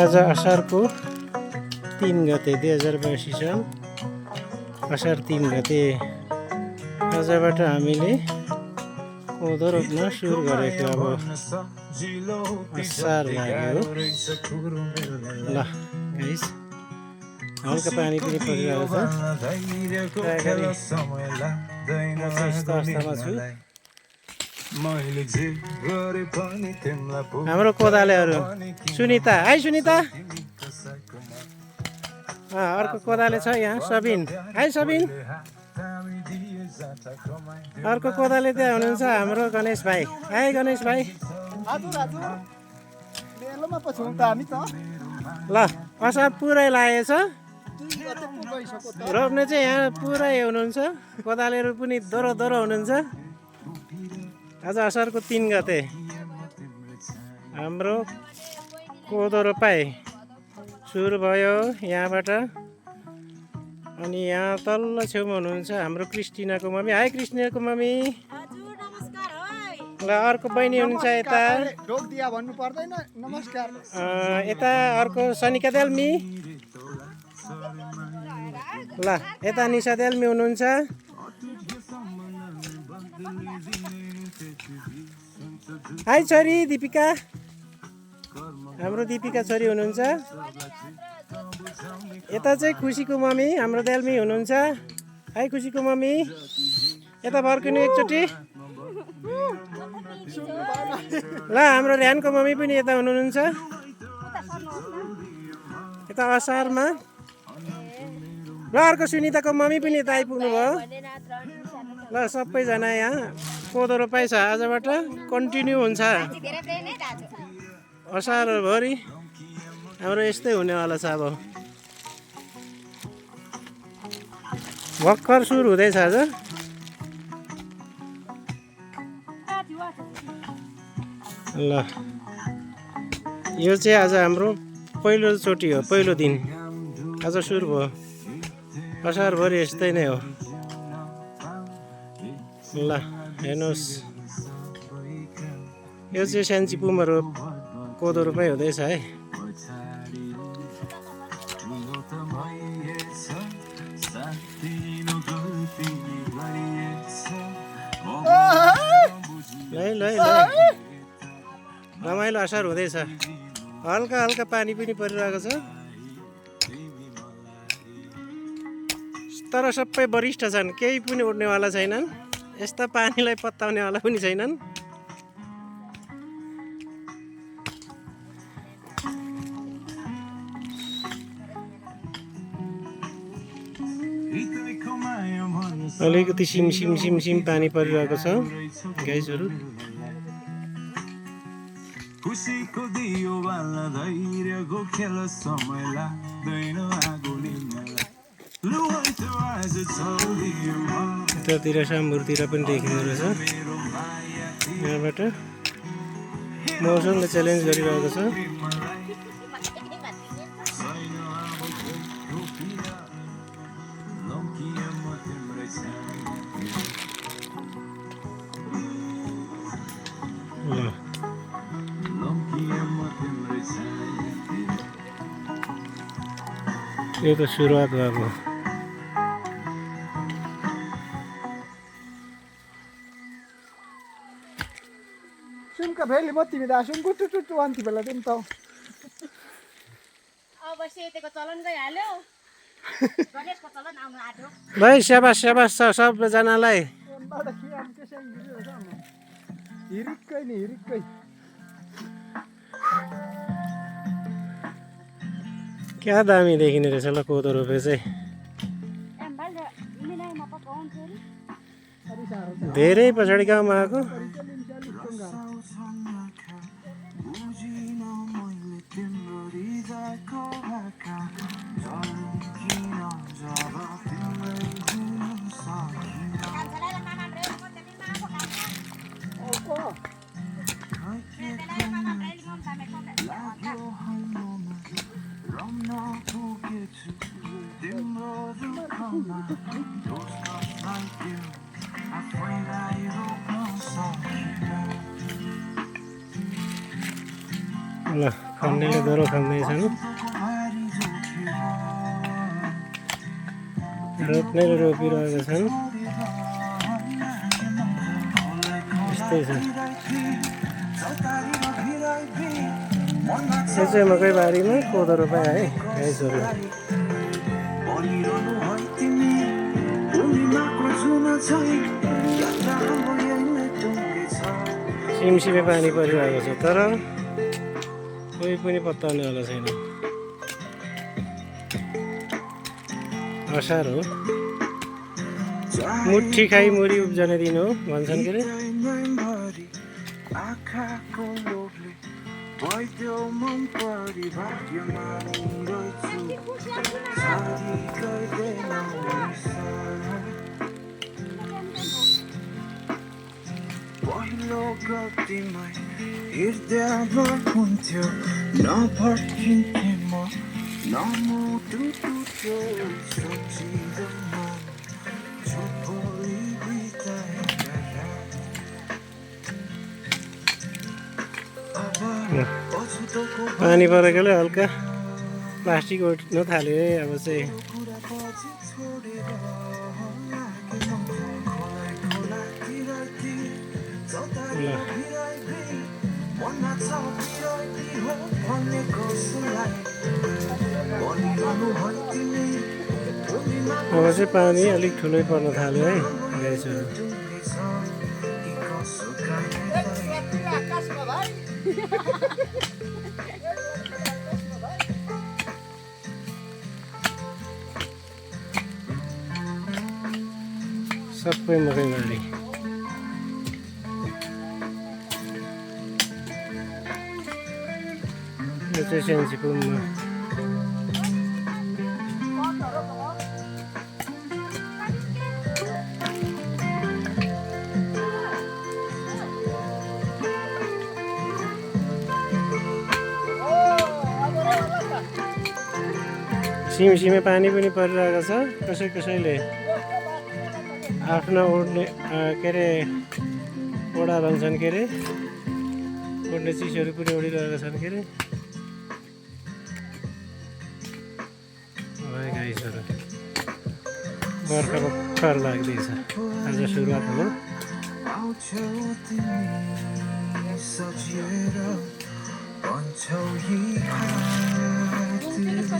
आज असारको 3 गते 2082 साल असार 3 गते आजबाट हामीले कोदो रोप्न सुरु गरेको। अब असार लाग्यो ल गाइस, हल्का पानी पनि परिरहेको छ। यस्तो अवस्थामा छु। हाम्रो कोदालेहरू सुनिता, हाई सुनिता। अर्को कोदाले छ यहाँ, सबिन। हाई सबिन। अर्को कोदाले त्यहाँ हुनुहुन्छ हाम्रो गणेश भाइ। हाई गणेश भाइ। ल असार पुरै लागेछ। रोप्ने चाहिँ यहाँ पुरै हुनुहुन्छ। कोदालेहरू पनि दोरो दोरो हुनुहुन्छ। आज असारको 3 गते हाम्रो कोदो रोपाइ सुरु भयो यहाँबाट। अनि यहाँ तल्लो छेउमा हुनुहुन्छ हाम्रो क्रिस्टिनाको मम्मी। हाई क्रिस्टिनाको मम्मी। ल अर्को बहिनी हुनुहुन्छ यता। यता अर्को सनिका देल्मी। ल यता निशा देल्मी हुनुहुन्छ। हाई छोरी दिपिका। हाम्रो दिपिका छोरी हुनुहुन्छ। यता चाहिँ खुसीको मम्मी हाम्रो देल्मी हुनुहुन्छ। हाई खुसीको मम्मी। यता फर्किनु एकचोटि। ल हाम्रो ऱ्यानको मम्मी पनि यता हुनुहुन्छ। यता असारमा। ल अर्को सुनिताको मम्मी पनि यता आइपुग्नु भयो। ल सबैजना यहाँ कोदो रोपाइ छ। आजबाट कन्टिन्यू हुन्छ असारभरि। हाम्रो यस्तै हुनेवाला छ। अब भर्खर सुरु हुँदैछ आज। ल यो चाहिँ आज हाम्रो पहिलोचोटि हो, पहिलो दिन आज सुरु भयो। असारभरि यस्तै नै हो। ल हेर्नुहोस्, यो चाहिँ सान्चिपुमा कोदो रोपाइ हुँदैछ है। ल रमाइलो असार हुँदैछ। हल्का हल्का पानी पनि परिरहेको छ। तर सबै वरिष्ठ छन्, केही पनि उड्नेवाला छैनन्। यस्ता पानीलाई पत्ताउनेवाला पनि छैनन्। अलिकति सिम सिम सिम पानी परिरहेको छ गाइसहरू। खुसीको दियो बाल्न धैर्यको खेल समय लाग्दैन आगो लिनलाई। यतातिर साम्बुरतिर पनि देखिँदो रहेछ। यहाँबाट मौसमले च्यालेन्ज गरिरहेको छ। यो त सुरुवात भएको। सुनका भेली मती में दासुन गुटु टुटु वान्ती बेला दिन त अब सेतेको चलन गइहाल्यो। गणेशको चलन आउनु आट्यो। भाइ स्याबास स्याबास छ सबैजनालाई। हिरिक्कै नि हिरिक्कै। क्या दामी देखिने रहेछ ल कोदो रोपे चाहिँ। धेरै पछाडि गाउँमा आएको। ल खन्नेले दोहोरो खन्दैछन् रोप्नेले रोपिरहेका छन् यस्तै छ यो चाहिँ मकै बारीमा कोदो रोपाए है गाइसहरू सिमसिमे पानी परिरहेको छ तर कोही पनि पत्ताउने वाला छैन असार हो मुठी खाइ मुरी उब्जने दिन हो भन्छन् के अरे पहिलो गल्तीमा हृदयमा हुन्थ्यो नभट्किन्थे म नमुटु टुट्यो सोचिँदो मन चुपोली बिताएका पानी परेकोले हल्का प्लास्टिक उठ्न थाल्यो है अब चाहिँ अब चाहिँ पानी अलिक ठुलै पर्न थाल्यो है गाइसहरू सबै मकै बारी यो चाहिँ सेन्सिपुममा सिमसिमे पानी पनि परिरहेको छ कसैले आफ्ना ओड्ने के अरे ओडा भन्छन् के अरे ओड्ने चिजहरू पनि ओडिरहेका छन् के अरे गाइसहरू बर्खा भर्खर लाग्दैछ आज सुरुवात हो भन्छौ यी